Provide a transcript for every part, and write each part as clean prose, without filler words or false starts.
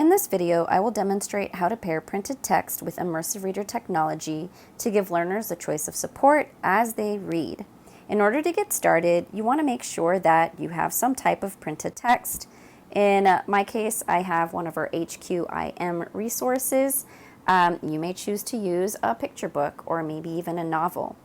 In this video, I will demonstrate how to pair printed text with Immersive Reader technology to give learners a choice of support as they read. In order to get started, you want to make sure that you have some type of printed text. In my case, I have one of our HQIM resources. You may choose to use a picture book or maybe even a novel.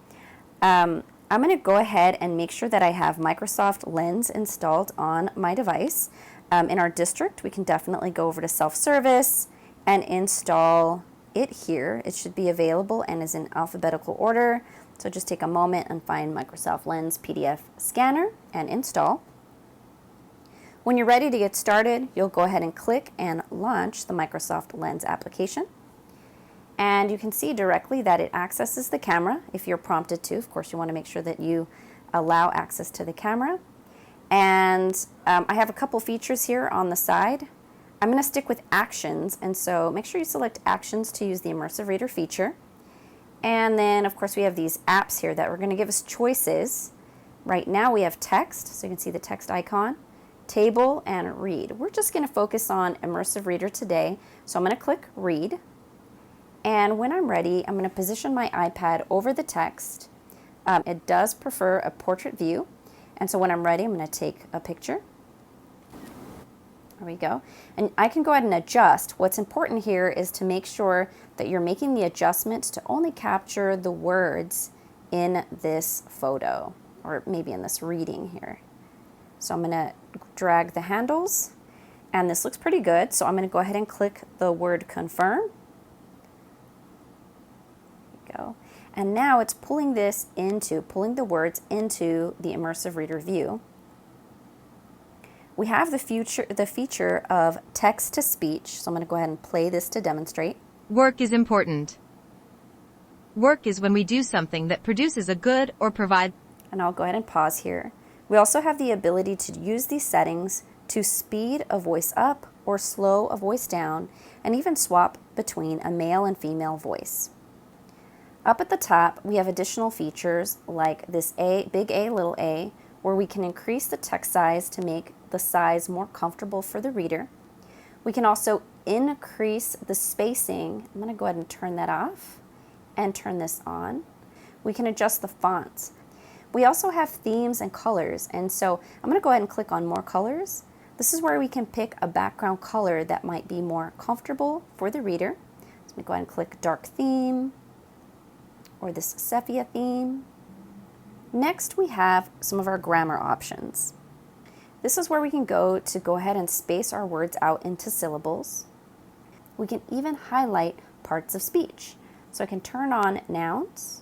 I'm going to go ahead and make sure that I have Microsoft Lens installed on my device. In our district, we can definitely go over to self-service and install it here. It should be available and is in alphabetical order. So just take a moment and find Microsoft Lens PDF Scanner and install. When you're ready to get started, you'll go ahead and click and launch the Microsoft Lens application. And you can see directly that it accesses the camera if you're prompted to. Of course, you want to make sure that you allow access to the camera. And I have a couple features here on the side. I'm going to stick with actions, and so make sure you select actions to use the Immersive Reader feature. And then, of course, we have these apps here that are going to give us choices. Right now we have text, so you can see the text icon, table, and read. We're just going to focus on Immersive Reader today, so I'm going to click read. And when I'm ready, I'm going to position my iPad over the text. It does prefer a portrait view. And so when I'm ready, I'm going to take a picture. There we go. And I can go ahead and adjust. What's important here is to make sure that you're making the adjustments to only capture the words in this photo, or maybe in this reading here. So I'm going to drag the handles, and this looks pretty good. So I'm going to go ahead and click the word confirm. There we go. And now it's pulling the words into the Immersive Reader view. We have the feature of text to speech, so I'm going to go ahead and play this to demonstrate. Work is important. Work is when we do something that produces a good or provides. And I'll go ahead and pause here. We also have the ability to use these settings to speed a voice up or slow a voice down, and even swap between a male and female voice. Up at the top, we have additional features like this big A, little a, where we can increase the text size to make the size more comfortable for the reader. We can also increase the spacing. I'm going to go ahead and turn that off and turn this on. We can adjust the fonts. We also have themes and colors, and so I'm going to go ahead and click on more colors. This is where we can pick a background color that might be more comfortable for the reader. So I'm going to go ahead and click dark theme, or this sepia theme. Next, we have some of our grammar options. This is where we can go ahead and space our words out into syllables. We can even highlight parts of speech. So I can turn on nouns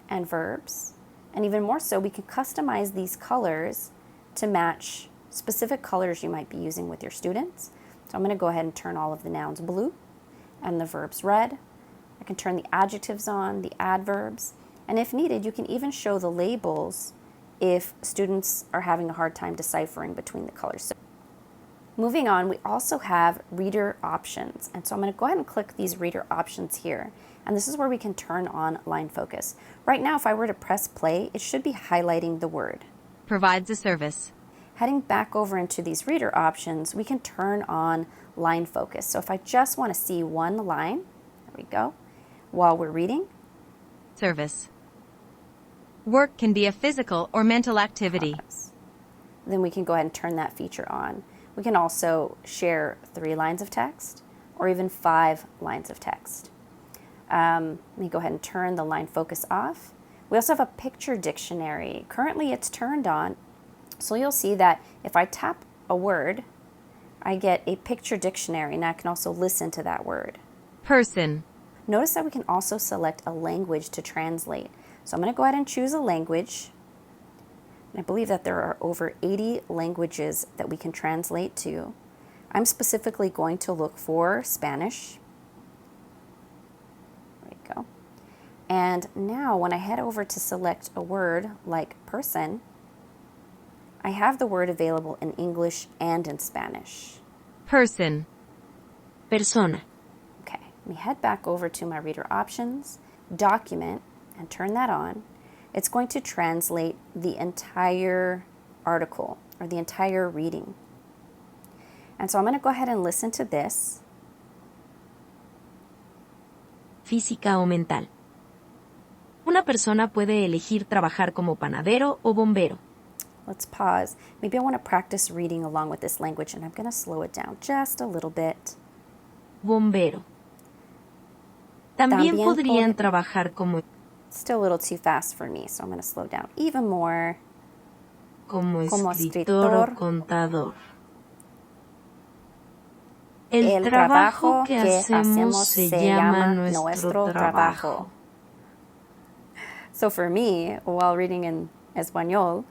and verbs, and even more so, we can customize these colors to match specific colors you might be using with your students. So I'm going to go ahead and turn all of the nouns blue and the verbs red. I can turn the adjectives on, the adverbs, and if needed, you can even show the labels if students are having a hard time deciphering between the colors. So moving on, we also have reader options, and so I'm going to go ahead and click these reader options here, and this is where we can turn on line focus. Right now, if I were to press play, it should be highlighting the word. Provides a service. Heading back over into these reader options, we can turn on line focus. So if I just want to see one line, there we go, while we're reading. Service. Work can be a physical or mental activity. Then we can go ahead and turn that feature on. We can also share 3 lines of text or even 5 lines of text. Let me go ahead and turn the line focus off. We also have a picture dictionary. Currently it's turned on, so you'll see that if I tap a word, I get a picture dictionary, and I can also listen to that word. Person. Notice that we can also select a language to translate. So I'm going to go ahead and choose a language. And I believe that there are over 80 languages that we can translate to. I'm specifically going to look for Spanish. There we go. And now when I head over to select a word like person, I have the word available in English and in Spanish. Person. Persona. Okay, let me head back over to my reader options, document, and turn that on. It's going to translate the entire article or the entire reading. And so I'm going to go ahead and listen to this. Física o mental. Una persona puede elegir trabajar como panadero o bombero. Let's pause. Maybe I want to practice reading along with this language, and I'm going to slow it down just a little bit. Bombero. También También podrían trabajar como Still a little too fast for me, so I'm going to slow down even more. como Como escritor escritor. o contador. El trabajo que hacemos se llama nuestro trabajo. So for me, while reading in Espanol,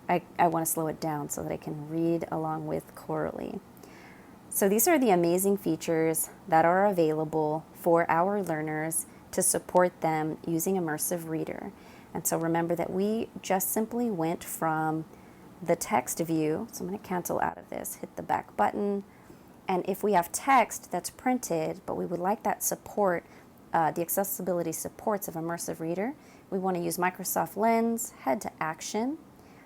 I want to slow it down so that I can read along with Coralie. So these are the amazing features that are available for our learners to support them using Immersive Reader. And so remember that we just simply went from the text view. So I'm going to cancel out of this, hit the back button. And if we have text that's printed, but we would like that support, the accessibility supports of Immersive Reader, we want to use Microsoft Lens, head to Action,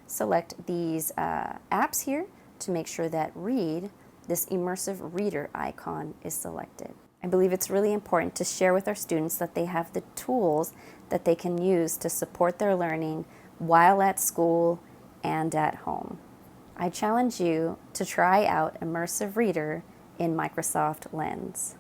select these apps here to make sure that Read, this Immersive Reader icon, is selected. I believe it's really important to share with our students that they have the tools that they can use to support their learning while at school and at home. I challenge you to try out Immersive Reader in Microsoft Lens.